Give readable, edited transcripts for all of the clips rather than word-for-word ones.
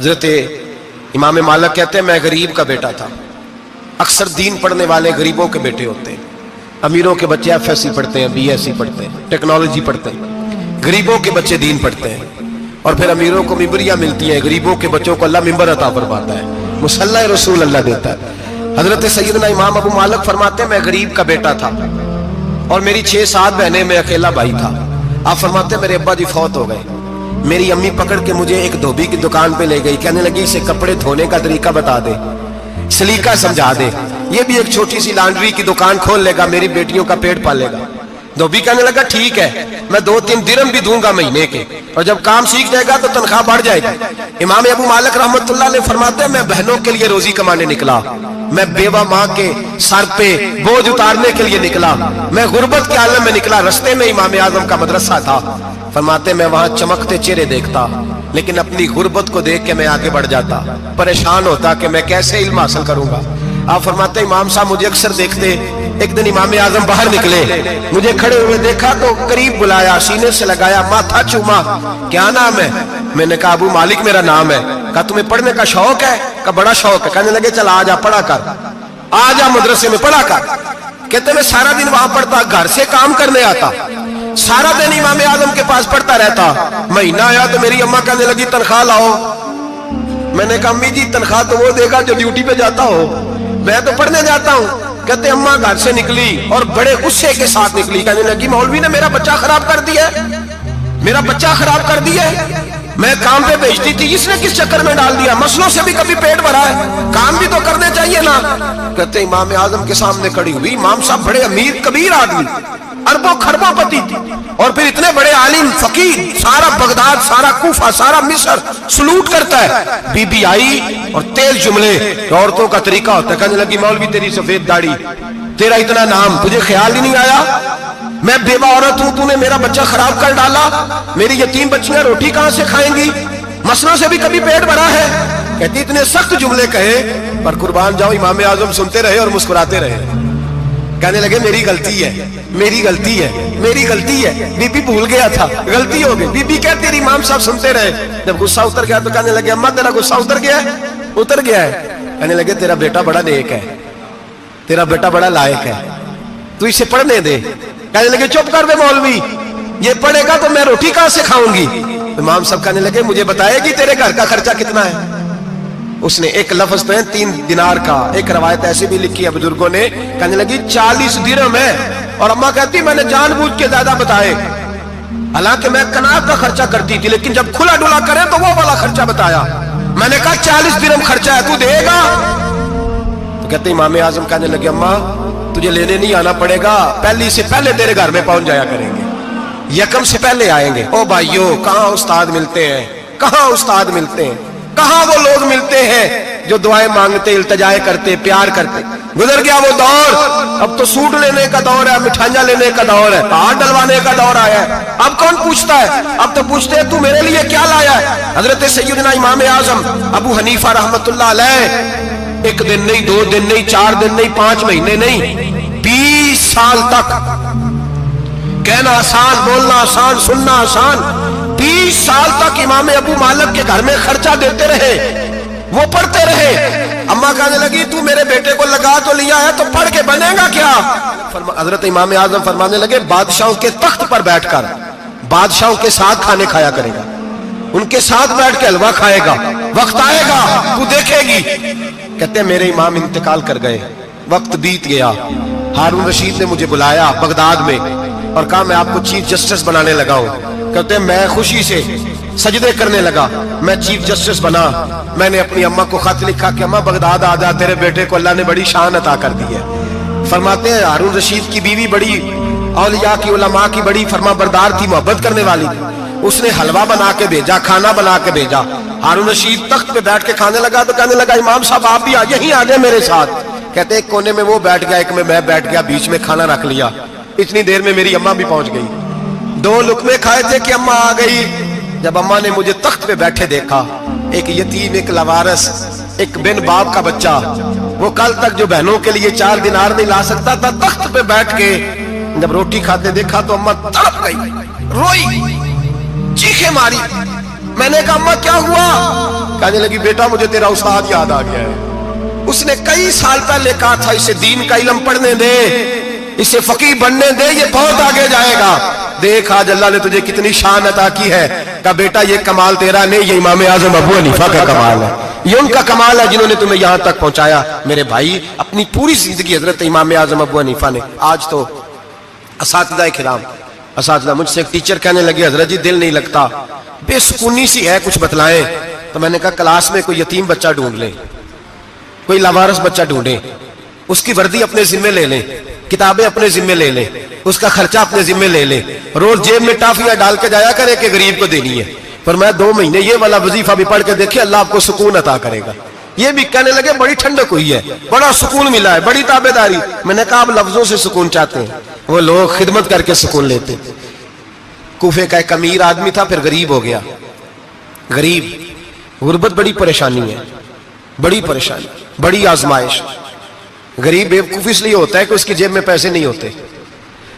حضرت امام مالک کہتے ہیں میں غریب کا بیٹا تھا. اکثر دین پڑھنے والے غریبوں کے بیٹے ہوتے ہیں. امیروں کے بچے ایف ایس سی پڑھتے ہیں, بی ایس سی پڑھتے ہیں, ٹیکنالوجی پڑھتے ہیں. غریبوں کے بچے دین پڑھتے ہیں اور پھر امیروں کو ممبریاں ملتی ہیں. غریبوں کے بچوں کو اللہ ممبر عطا فرماتا ہے, مصلی رسول اللہ دیتا ہے. حضرت سیدنا امام ابو مالک فرماتے ہیں میں غریب کا بیٹا تھا اور میری 6-7 بہنیں, میں اکیلا بھائی تھا. آپ فرماتے ہیں میرے ابا جی فوت ہو گئے. میری امی پکڑ کے مجھے ایک دھوبی کی دکان پہ لے گئی, کہنے لگی اسے کپڑے دھونے کا طریقہ بتا دے, سلیقہ سمجھا دے, یہ بھی ایک چھوٹی سی لانڈری کی دکان کھول لے گا, میری بیٹیوں کا پیٹ پالے گا. دھوبی کہنے لگا ٹھیک ہے, میں 2-3 درہم بھی دوں گا مہینے کے, اور جب کام سیکھ جائے گا تو تنخواہ بڑھ جائے گی. امام ابو مالک رحمت اللہ علیہ فرماتے ہیں میں بہنوں کے لیے روزی کمانے نکلا, میں بیوہ ماں کے سر پہ بوجھ اتارنے کے لیے نکلا, میں غربت کے عالم میں نکلا. رستے میں امام اعظم کا مدرسہ تھا. فرماتے میں وہاں چمکتے چہرے دیکھتا, لیکن اپنی غربت کو دیکھ کے میں آگے بڑھ جاتا, پریشان ہوتا کہ میں کیسے علم حاصل کروں گا. آپ فرماتے امام صاحب مجھے اکثر دیکھتے. ایک دن امام اعظم باہر نکلے, مجھے کھڑے ہوئے دیکھا تو قریب بلایا, سینے سے لگایا, ماتھا چوما. کیا نام ہے؟ میں نے کہا ابو مالک میرا نام ہے. کہا تمہیں پڑھنے کا شوق ہے؟ کہا بڑا شوق ہے. کہنے لگے چل آ جا پڑھا کر, آ جا مدرسے میں پڑھا کر. کہتے میں سارا دن وہاں پڑھتا, گھر سے کام کرنے آتا, سارا دن امام اعظم کے پاس پڑھتا رہتا. مہینہ آیا تو میری اماں کہنے لگی تنخواہ لاؤ. میں نے کہا امی جی تنخواہ تو وہ دے گا جو ڈیوٹی پہ جاتا ہو, میں تو پڑھنے جاتا ہوں. کہتے اماں گھر سے نکلی اور بڑے غصے کے ساتھ نکلی, کہنے لگی مولوی نے میرا بچہ خراب کر دیا ہے, میرا بچہ خراب کر دیا ہے. میں کام پہ بھیجتی تھی, اس نے کس چکر میں ڈال دیا, مسلوں سے بھی کبھی پیٹ بھرا ہے, کام بھی تو کرنے چاہیے نا. کہتے امام اعظم کے سامنے کھڑی ہوئی. امام صاحب بڑے امیر کبیر آدمی, اربوں خربوں پتی تھی, اور پھر اتنے بڑے عالم فقیر, سارا بغداد, سارا کوفہ, سارا مصر سلوٹ کرتا ہے. بی بی آئی اور تیز جملے, عورتوں کا طریقہ ہوتا ہے. کہنے لگی مولوی تیری سفید داڑھی, تیرا اتنا نام, تجھے خیال ہی نہیں آیا, میں بیوہ عورت ہوں, تو نے میرا بچہ خراب کر ڈالا, میری یتیم بچیاں روٹی کہاں سے کھائیں گی, مسئلوں سے بھی کبھی پیٹ بھرا ہے. کہتی اتنے سخت جملے کہے, پر قربان جاؤ امام اعظم سنتے رہے اور مسکراتے رہے. کہنے لگے میری غلطی ہے, میری غلطی ہے, میری غلطی ہے. بی بی بھول گیا تھا, غلطی ہو گئی. بی بی کہتے تیری امام صاحب سنتے رہے. جب غصہ اتر گیا تو کہنے لگے اماں تیرا غصہ اتر گیا ہے؟ اتر گیا ہے. کہنے لگے تیرا بیٹا بڑا نیک ہے, تیرا بیٹا بڑا لائق ہے, تو اسے پڑھنے دے. کہنے لگے چپ کر دے مولوی, یہ پڑھے گا تو میں روٹی کہاں سے کھاؤں گی. امام صاحب کہنے لگے مجھے بتائے گی تیرے گھر کا خرچہ کتنا ہے. اس نے ایک لفظ تو ہے 3 دینار کا, ایک روایت ایسی بھی لکھی ہے بزرگوں نے, کہنے لگی 40 درہم ہے. اور اماں کہتی میں نے جان بوجھ کے زیادہ بتائے, حالانکہ میں کناز کا خرچہ کرتی تھی, لیکن جب کھلا ڈلا کرے تو وہ والا خرچہ بتایا. میں نے کہا 40 درہم خرچہ ہے, تو دے گا؟ تو کہتے امام اعظم کہنے لگے اماں تجھے لینے نہیں آنا پڑے گا, پہلی سے پہلے تیرے گھر میں پہنچ جایا کریں گے, یکم سے پہلے آئیں گے. او بھائیو, کہاں استاد ملتے ہیں, کہاں استاد ملتے ہیں, کہاں وہ لوگ ملتے ہیں جو دعائیں مانگتے, التجائے کرتے, پیار کرتے. گزر گیا وہ دور, اب تو سوٹ لینے کا دور ہے, مٹھائیاں لینے کا دور ہے, ہاتھ ڈلوانے کا دور آیا ہے. اب کون پوچھتا ہے, اب تو پوچھتے ہیں تو میرے لیے کیا لایا ہے. حضرت سیدنا امام اعظم ابو حنیفہ رحمت اللہ علیہ 1 دن نہیں, 2 دن نہیں, 4 دن نہیں, 5 مہینے نہیں, 20 سال تک, کہنا آسان, بولنا آسان, سننا آسان, 20 سال تک امام ابو مالک کے گھر میں خرچہ دیتے رہے, وہ پڑھتے رہے. اماں کہنے لگی تو میرے بیٹے کو لگا تو لیا ہے, تو پڑھ کے بنے گا کیا. حضرت امام اعظم فرمانے لگے بادشاہوں کے تخت پر بیٹھ کر بادشاہوں کے ساتھ کھانے کھایا کرے گا, ان کے ساتھ بیٹھ کے حلوہ کھائے گا, وقت آئے گا تو دیکھے گی. کہتے ہیں میرے امام انتقال کر گئے, وقت بیت گیا. ہارون رشید نے مجھے بلایا بغداد میں اور کہا میں آپ کو چیف جسٹس بنانے لگا ہوں. کہتے ہیں میں خوشی سے سجدے کرنے لگا, میں چیف جسٹس بنا. میں نے اپنی اماں کو خط لکھا کہ اماں بغداد آ جا, تیرے بیٹے کو اللہ نے بڑی شان عطا کر دی ہے. فرماتے ہیں ہارون رشید کی بیوی بڑی اولیاء کی, علماء کی بڑی فرما بردار تھی, محبت کرنے والی تھی. اس نے حلوہ بنا کے بھیجا, کھانا بنا کے بھیجا. ہارون رشید تخت پہ بیٹھ کے کھانے لگا تو کہنے لگا امام صاحب آپ بھی یہیں آ جائیں میرے ساتھ. کہتے ایک کونے میں وہ بیٹھ گیا, ایک میں بیٹھ گیا, بیچ میں کھانا رکھ لیا. اتنی دیر میں میری اماں بھی پہنچ گئی. 2 لقمے کھائے تھے کہ اماں آ گئی. جب اماں نے مجھے تخت پہ بیٹھے دیکھا, ایک یتیم, ایک لاوارث, ایک بن باپ کا بچہ, وہ کل تک جو بہنوں کے لیے 4 دینار نہیں لا سکتا تھا, تخت پہ بیٹھ کے جب روٹی کھاتے دیکھا تو اماں تڑپ گئی, روئی, چیخیں ماری. میں نے کہا اما کیا ہوا؟ کہنے لگی بیٹا مجھے تیرا استاد یاد آ گیا ہے، اس نے کئی سال پہلے کہا تھا اسے دین کا علم پڑھنے دے، اسے فقیہ بننے دے، یہ بہت آگے جائے گا۔ دیکھ آج اللہ نے تجھے کتنی شان عطا کی ہے۔ کہا بیٹا یہ کمال تیرا نہیں، یہ امام اعظم ابو حنیفہ کا کمال ہے، یہ ان کا کمال ہے جنہوں نے تمہیں یہاں تک پہنچایا۔ میرے بھائی اپنی پوری زندگی حضرت امام اعظم ابو حنیفہ نے۔ آج تو اساتذہ کرام، اساتذہ مجھ سے ایک ٹیچر کہنے لگے حضرت جی دل نہیں لگتا، بے سکونی سی ہے، کچھ بتلائیں۔ تو میں نے کہا کلاس میں کوئی یتیم بچہ ڈھونڈ لیں، کوئی لاوارث بچہ ڈھونڈیں، اس کی وردی اپنے ذمہ لے لیں، کتابیں اپنے ذمہ لے لیں، اس کا خرچہ اپنے ذمہ لے لیں، روز جیب میں ٹافیاں ڈال کے جایا کرے کہ غریب کو دینی ہے۔ پر میں 2 مہینے یہ والا وظیفہ بھی پڑھ کے دیکھے، اللہ آپ کو سکون عطا کرے گا۔ یہ بھی کہنے لگے بڑی ٹھنڈک ہوئی ہے، بڑا سکون ملا ہے، بڑی تابعداری۔ میں نے کہا آپ لفظوں سے سکون چاہتے ہیں، وہ لوگ خدمت کر کے سکون لیتے۔ کوفے کا ایک امیر آدمی تھا، پھر غریب ہو گیا۔ غریب، غربت بڑی پریشانی ہے، بڑی پریشانی، بڑی آزمائش۔ غریب بیوقوف اس لیے ہوتا ہے کہ اس کی جیب میں پیسے نہیں ہوتے۔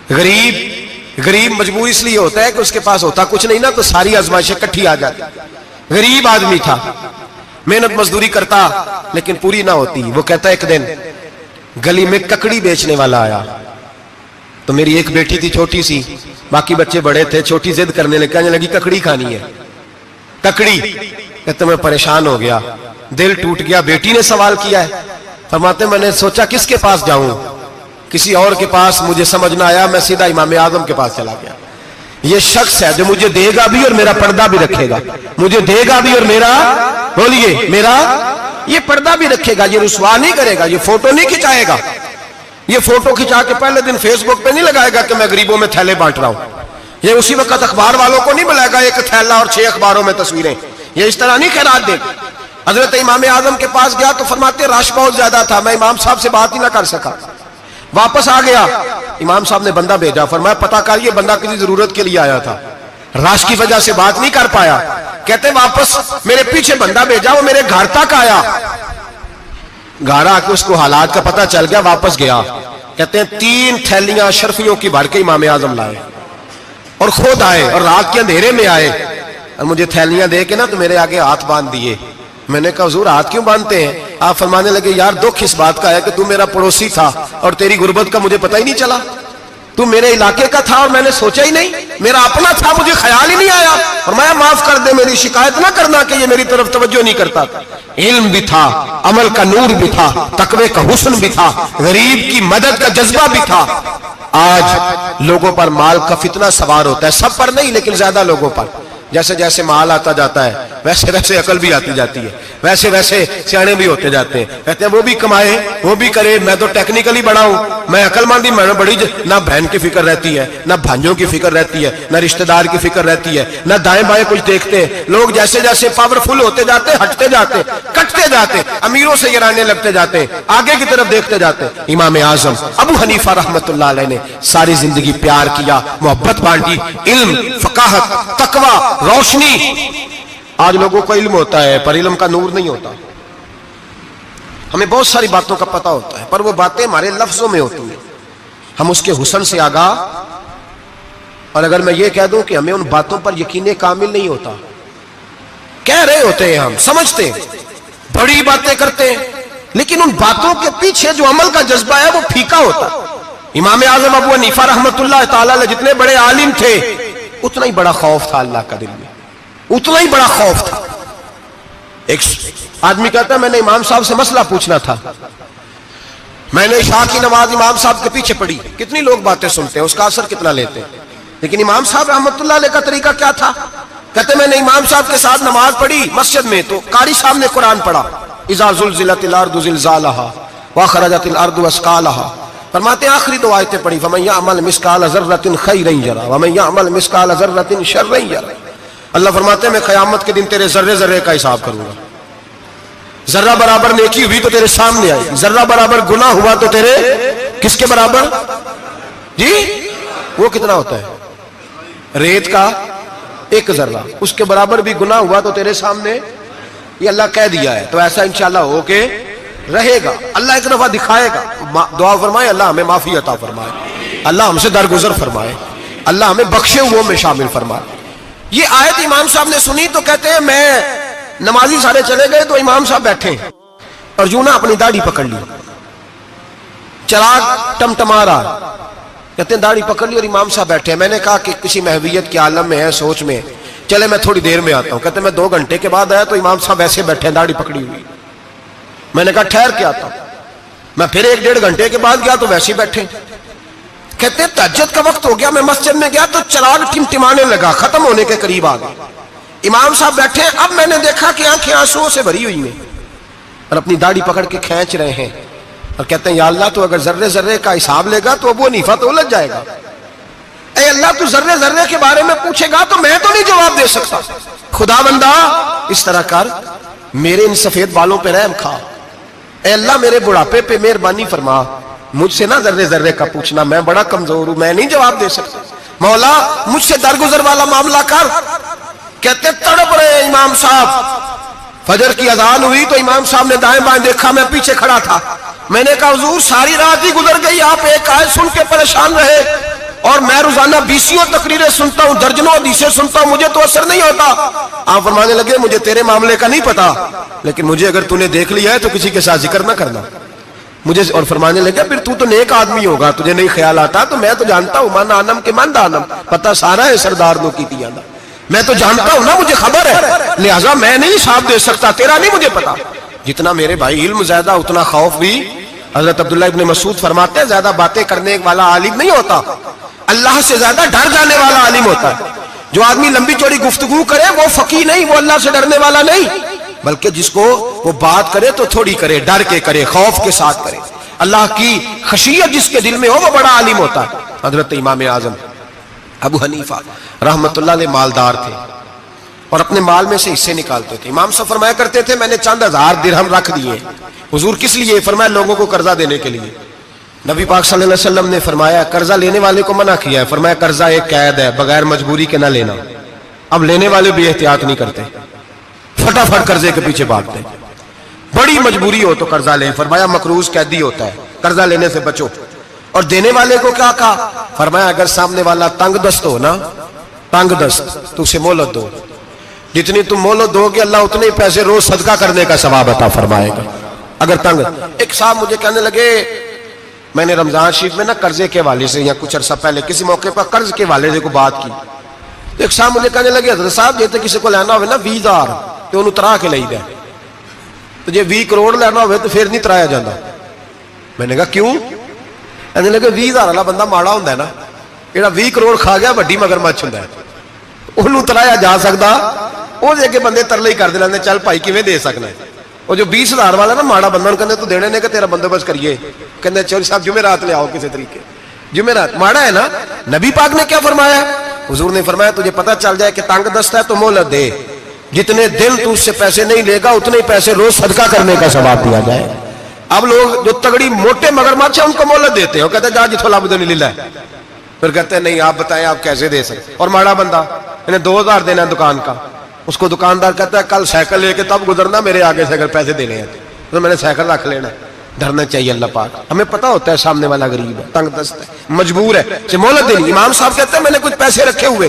غریب مجبور اس لیے ہوتا ہے کہ اس کے پاس ہوتا کچھ نہیں نا، تو ساری آزمائشیں کٹھی آ جاتی۔ غریب آدمی تھا، محنت مزدوری کرتا لیکن پوری نہ ہوتی۔ وہ کہتا ایک دن گلی میں ککڑی بیچنے والا آیا، تو میری ایک بیٹی تھی چھوٹی سی، باقی بچے بڑے تھے، چھوٹی ضد کرنے لگی، کہنے لگی ککڑی کھانی ہے، ککڑی۔ کہتے میں پریشان ہو گیا، دل ٹوٹ گیا، بیٹی نے سوال کیا ہے۔ فرماتے میں نے سوچا کس کے پاس جاؤں، کسی اور کے پاس مجھے سمجھ نہ آیا، میں سیدھا امام اعظم کے پاس چلا گیا۔ یہ شخص ہے جو مجھے دے گا بھی اور میرا پردہ بھی رکھے گا، مجھے دے گا بھی اور میرا، بولیے، میرا یہ پردہ بھی رکھے گا، یہ رسوا نہیں کرے گا، یہ فوٹو نہیں کھچائے گا، یہ فوٹو کھچا کے پہلے دن فیس بک پہ نہیں لگائے گا کہ میں غریبوں میں تھیلے بانٹ رہا ہوں، یہ اسی وقت اخبار والوں کو نہیں بلائے گا ایک تھیلا اور 6 اخباروں میں تصویریں، یہ اس طرح نہیں خیرات دے۔ حضرت امام اعظم کے پاس گیا تو فرماتے رش بہت زیادہ تھا، میں امام صاحب سے بات ہی نہ کر سکا، واپس آ گیا۔ امام صاحب نے بندہ بھیجا، فرمایا پتہ کر یہ بندہ کسی ضرورت کے لیے آیا تھا، رش کی وجہ سے بات نہیں کر پایا۔ کہتے واپس میرے پیچھے بندہ بھیجا، وہ میرے گھر تک آیا، گھر آ کے اس کو حالات کا پتہ چل گیا، واپس گیا۔ کہتے ہیں 3 تھیلیاں اشرفیوں کی بھر کے امام اعظم لائے اور خود آئے اور رات کے اندھیرے میں آئے اور مجھے تھیلیاں دے کے نا تو میرے آگے ہاتھ باندھ دیے۔ میں نے کہا حضور ہاتھ کیوں باندھتے ہیں؟ آپ فرمانے لگے یار دکھ اس بات کا ہے کہ تو میرا پڑوسی تھا اور تیری غربت کا مجھے پتہ ہی نہیں چلا، تو میرے علاقے کا تھا اور میں نے سوچا ہی نہیں، میرا اپنا تھا مجھے خیال ہی نہیں آیا۔ فرمایا معاف کر دے، میری شکایت نہ کرنا کہ یہ میری طرف توجہ نہیں کرتا۔ علم بھی تھا، عمل کا نور بھی تھا، تقوی کا حسن بھی تھا، غریب کی مدد کا جذبہ بھی تھا۔ آج لوگوں پر مال کا فتنہ سوار ہوتا ہے، سب پر نہیں لیکن زیادہ لوگوں پر۔ جیسے جیسے مال آتا جاتا ہے ویسے ویسے عقل بھی آتی جاتی ہے، ویسے ویسے سیانے بھی ہوتے جاتے ہیں۔ کہتے ہیں وہ بھی کمائے وہ بھی کرے، میں تو ٹیکنیکلی بڑا ہوں، میں عقل مندی میں بڑی، نہ بہن کی فکر رہتی ہے، نہ بھانجوں کی فکر رہتی ہے، نہ رشتہ دار کی فکر رہتی ہے، نہ دائیں بائیں کچھ دیکھتے ہیں۔ لوگ جیسے جیسے پاورفل ہوتے جاتے ہٹتے جاتے، کٹتے جاتے، امیروں سے گرانے لگتے جاتے، آگے کی طرف دیکھتے جاتے۔ امام اعظم ابو حنیفہ رحمۃ اللہ علیہ نے ساری زندگی پیار کیا، محبت بانٹی، علم، فقاہت، تقوی، روشنی۔ آج لوگوں کو علم ہوتا ہے پر علم کا نور نہیں ہوتا، ہمیں بہت ساری باتوں کا پتہ ہوتا ہے پر وہ باتیں ہمارے لفظوں میں ہوتی ہیں، ہم اس کے حسن سے آگاہ۔ اور اگر میں یہ کہہ دوں کہ ہمیں ان باتوں پر یقین کامل نہیں ہوتا، کہہ رہے ہوتے ہیں، ہم سمجھتے ہیں، بڑی باتیں کرتے ہیں، لیکن ان باتوں کے پیچھے جو عمل کا جذبہ ہے وہ پھیکا ہوتا۔ امام اعظم ابو حنیفہ رحمۃ اللہ تعالی علیہ جتنے بڑے عالم تھے اتنا ہی بڑا خوف تھا اللہ کا دل میں، اتنا ہی بڑا خوف تھا۔ ایک آدمی کہتا ہے میں نے امام صاحب سے مسئلہ پوچھنا تھا، میں نے عشاء کی نماز امام صاحب کے پیچھے پڑھی، کتنی لوگ باتیں سنتے ہیں، اس کا اثر کتنا لیتے ہیں، لیکن امام صاحب رحمۃ اللہ علیہ کا طریقہ کیا تھا؟ کہتے میں نے امام صاحب کے ساتھ نماز پڑھی مسجد میں، تو قاری صاحب نے قرآن پڑھا، اذا زلزلت الارض زلزالها واخرجت الارض اثقالها، فرماتے ہیں آخری 2 آیتیں پڑھی، فمن یعمل مثقال ذرۃ خیرا یرہ ومن یعمل مثقال ذرۃ شرا یرہ۔ اللہ فرماتے ہیں میں قیامت کے دن تیرے ذرے ذرے کا حساب کروں گا، ذرہ برابر نیکی ہوئی تو تیرے سامنے آئے گی، ذرہ برابر گناہ ہوا تو تیرے کس کے برابر؟ جی وہ کتنا ہوتا ہے؟ ریت کا 1 ذرہ، اس کے برابر بھی گناہ ہوا تو تیرے سامنے، یہ اللہ کہہ دیا ہے، تو ایسا انشاءاللہ ہو کے رہے گا۔ اللہ ایک دفعہ دکھائے گا، دعا فرمائے اللہ ہمیں معافی عطا فرمائے، اللہ ہم سے درگزر فرمائے، اللہ ہمیں بخشے ہوئوں میں شامل فرمائے۔ یہ آیت امام صاحب نے سنی تو کہتے ہیں میں نمازی سارے چلے گئے تو امام صاحب بیٹھے اور یوں نہ اپنی داڑھی پکڑ لی, چراغ ٹمٹما رہا, کہتے ہیں داڑھی پکڑ لی اور امام صاحب بیٹھے. میں نے کہا کہ کسی محویت کے عالم میں ہے, سوچ میں, چلے میں تھوڑی دیر میں آتا ہوں. کہتے ہیں میں 2 گھنٹے کے بعد آیا تو امام صاحب ایسے بیٹھے ہیں داڑھی پکڑی ہوئی. میں نے کہا ٹھہر کے آتا ہوں. میں پھر 1-1.5 گھنٹے کے بعد گیا تو ویسے ہی بیٹھے. کہتے ہیں تہجد کا وقت ہو گیا, میں مسجد میں گیا تو چراغ ٹمٹمانے لگا, ختم ہونے کے قریب آ گیا. امام صاحب بیٹھے, اب میں نے دیکھا کہ آنکھیں آنسوؤں سے بھری ہوئی ہیں اور اپنی داڑھی پکڑ کے کھینچ رہے ہیں اور کہتے ہیں یا اللہ تو اگر ذرے ذرے کا حساب لے گا تو ابو حنیفہ تو الجھ جائے گا. اے اللہ تو ذرے ذرے کے بارے میں پوچھے گا تو میں تو نہیں جواب دے سکتا. خدا بندہ اس طرح کر, میرے ان سفید بالوں پہ رحم کھا. اے اللہ میرے بڑھاپے پہ مہربانی فرما, مجھ سے نہ ذرے ذرے کا پوچھنا, میں بڑا کمزور ہوں, میں نہیں جواب دے سکتا. مولا مجھ سے درگزر والا معاملہ کر. کہتے تڑپ رہے امام صاحب. فجر کی اذان ہوئی تو امام صاحب نے دائیں بائیں دیکھا, میں پیچھے کھڑا تھا. میں نے کہا حضور ساری رات ہی گزر گئی, آپ ایک آیت سن کے پریشان رہے اور میں روزانہ 20 تقریریں سنتا ہوں, درجنوں حدیثیں سنتا ہوں, مجھے تو اثر نہیں ہوتا. آپ فرمانے لگے مجھے تیرے معاملے کا نہیں پتا, لیکن مجھے اگر تو نے دیکھ لیا ہے تو کسی کے ساتھ ذکر نہ کرنا مجھے. اور فرمانے لگے پھر تو نیک آدمی ہوگا, تجھے نہیں خیال آتا, تو میں تو جانتا ہوں من آنم کے من دانم, پتہ سارا ہے سردار نو کی تیانا, میں تو جانتا ہوں نا, مجھے خبر ہے, لہٰذا میں نہیں حساب دے سکتا, تیرا نہیں مجھے پتا. جتنا میرے بھائی علم زیادہ اتنا خوف بھی. حضرت عبداللہ ابن مسعود فرماتے ہیں زیادہ باتیں کرنے والا عالم نہیں ہوتا, اللہ سے زیادہ ڈر جانے والا عالم ہوتا ہے. جو آدمی لمبی چوڑی گفتگو کرے وہ فقیہ نہیں, وہ اللہ سے ڈرنے والا نہیں, بلکہ جس کو وہ بات کرے تو تھوڑی کرے, ڈر کے کرے, خوف کے ساتھ کرے, اللہ کی خشیت جس کے دل میں ہو وہ بڑا عالم ہوتا ہے. حضرت امام اعظم ابو حنیفہ رحمت اللہ علیہ مالدار تھے اور اپنے مال میں سے حصے نکالتے تھے. امام صاحب فرمایا کرتے تھے میں نے چند ہزار درہم رکھ دیے. حضور کس لیے؟ فرمایا لوگوں کو قرضہ دینے کے لیے. نبی پاک صلی اللہ علیہ وسلم نے فرمایا قرضہ لینے والے کو منع کیا ہے, فرمایا قرضہ ایک قید ہے, بغیر مجبوری کے نہ لینا. اب لینے والے بھی احتیاط نہیں کرتے, فٹافٹ قرضے کے پیچھے بھاگتے. بڑی مجبوری ہو تو قرضہ لیں, فرمایا مقروض قیدی ہوتا ہے, قرضہ لینے سے بچو. اور دینے والے کو کیا کہا؟ فرمایا اگر سامنے والا تنگ دست ہو نا, تنگ دست, تو اسے مہلت دو. جتنی تم مہلت دو گے اللہ اتنے پیسے روز صدقہ کرنے کا ثواب عطا فرمائے گا. اگر تنگ. ایک صاحب مجھے کہنے لگے, میں نے رمضان شریف میں نا قرضے کے حوالے سے یا کچھ عرصہ پہلے کسی موقع پر قرض کے حوالے سے کو بات کی. ایک صاحب مجھے کہنے لگے حضرت صاحب جیتے کسی کو لینا ہوئے نا 20,000 تو انہوں ترا کے لئی دے, تو جے 20 کروڑ لینا ہوئے تو پھر نہیں ترایا جاتا. میں نے کہا کیوں؟ کہنے لگے 20,000 والا بندہ ماڑا ہوتا ہے نا, جہاں 20 کروڑ کھا گیا وڈی مگرمچھ ہوتا ہے, انہوں ترایا جا سکتا, وہ دے کے بندے ترلے ہی کر دے لیندے چل بھائی کیویں دے سکنا ہے. وہ جو 20,000 والا نا ماڑا بندہ انہوں کہنے تو دینے نے کہ تیرا بندوبست کریے, کہنے چوری صاحب جمعرات لے آؤ کسی طریقے. جمعرات ماڑا ہے نا. نبی پاک نے کیا فرمایا؟ حضور نے فرمایا تجھے پتہ چل جائے کہ تنگ دست ہے تو مہلت دے, جتنے دن تو اس سے پیسے نہیں لے گا اتنے پیسے روز صدقہ کرنے کا ثواب دیا جائے. اب لوگ جو تگڑی موٹے مگرمچھ ہیں ان کو مہلت دیتے ہیں, کہتے ہیں جا جتھو لب نہیں لے, پھر کہتے ہیں نہیں آپ بتائیں آپ کیسے دے سکتے. اور ماڑا بندہ انہیں 2,000 دینا ہے دکان کا, اس کو دکاندار کہتا ہے کل سائیکل لے کے تب گزرنا میرے آگے سے اگر پیسے دینے ہیں تو میں نے سائیکل رکھ لینا ہے. ڈرنا چاہیے اللہ پاک, ہمیں پتا ہوتا ہے سامنے والا غریب ہے, تنگ دست ہے, مجبور ہے, اسے مہلت دینی. امام صاحب کہتے ہیں میں نے کچھ پیسے رکھے ہوئے,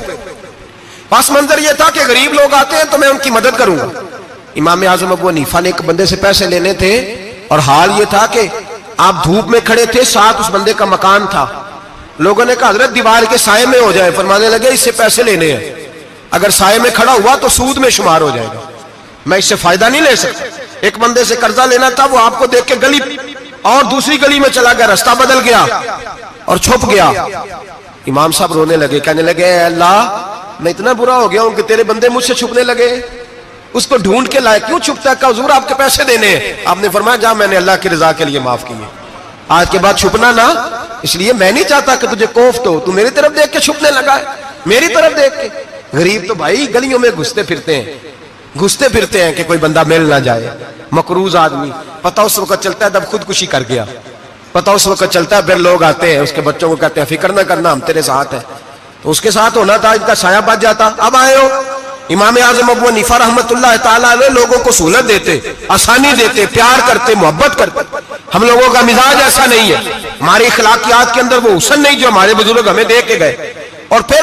پس منظر یہ تھا کہ غریب لوگ آتے ہیں تو میں ان کی مدد کروں گا. امام اعظم ابو حنیفہ نے ایک بندے سے پیسے لینے تھے اور حال یہ تھا کہ آپ دھوپ میں کھڑے تھے, ساتھ اس بندے کا مکان تھا. لوگوں نے کہا حضرت دیوار کے سائے میں ہو جائے. فرمانے لگے اس سے پیسے لینے ہیں, اگر سائے میں کھڑا ہوا تو سود میں شمار ہو جائے گا, میں اس سے فائدہ نہیں لے سکتا. ایک بندے سے قرضہ لینا تھا, وہ آپ کو دیکھ کے گلی اور دوسری گلی میں چلا گیا, رستہ بدل گیا اور چھپ گیا. امام صاحب رونے لگے, کہنے لگے اے اللہ میں اتنا برا ہو گیا ہوں کہ تیرے بندے مجھ سے چھپنے لگے, اس کو ڈھونڈ کے لائے, کیوں چھپتا ہے؟ کہ حضور آپ کے پیسے دینے ہیں. آپ نے فرمایا جا میں نے اللہ کی رضا کے لیے معاف کیے, آج کے بعد چھپنا نہ, اس لیے میں نہیں چاہتا کہ تجھے کوفت ہو, تو میری طرف دیکھ کے چھپنے لگا ہے, میری طرف دیکھ کے. غریب تو بھائی گلیوں میں گھستے پھرتے ہیں کہ کوئی بندہ مل نہ جائے. مقروض آدمی پتہ اس وقت چلتا ہے جب خودکشی کر گیا, پتہ اس وقت چلتا ہے پھر لوگ آتے ہیں اس کے بچوں کو کہتے ہیں فکر نہ کرنا ہم تیرے ساتھ ہیں, تو اس کے ساتھ ہونا تھا, ان کا سایہ بچ جاتا. اب آئے ہو امام اعظم ابو حنیفہ رحمت اللہ تعالیٰ علیہ لوگوں کو سہولت دیتے, آسانی دیتے, پیار کرتے, محبت کرتے. ہم لوگوں کا مزاج ایسا نہیں ہے, ہماری اخلاقیات کے اندر وہ حسن نہیں جو ہمارے بزرگ ہمیں دے کے گئے. اور پھر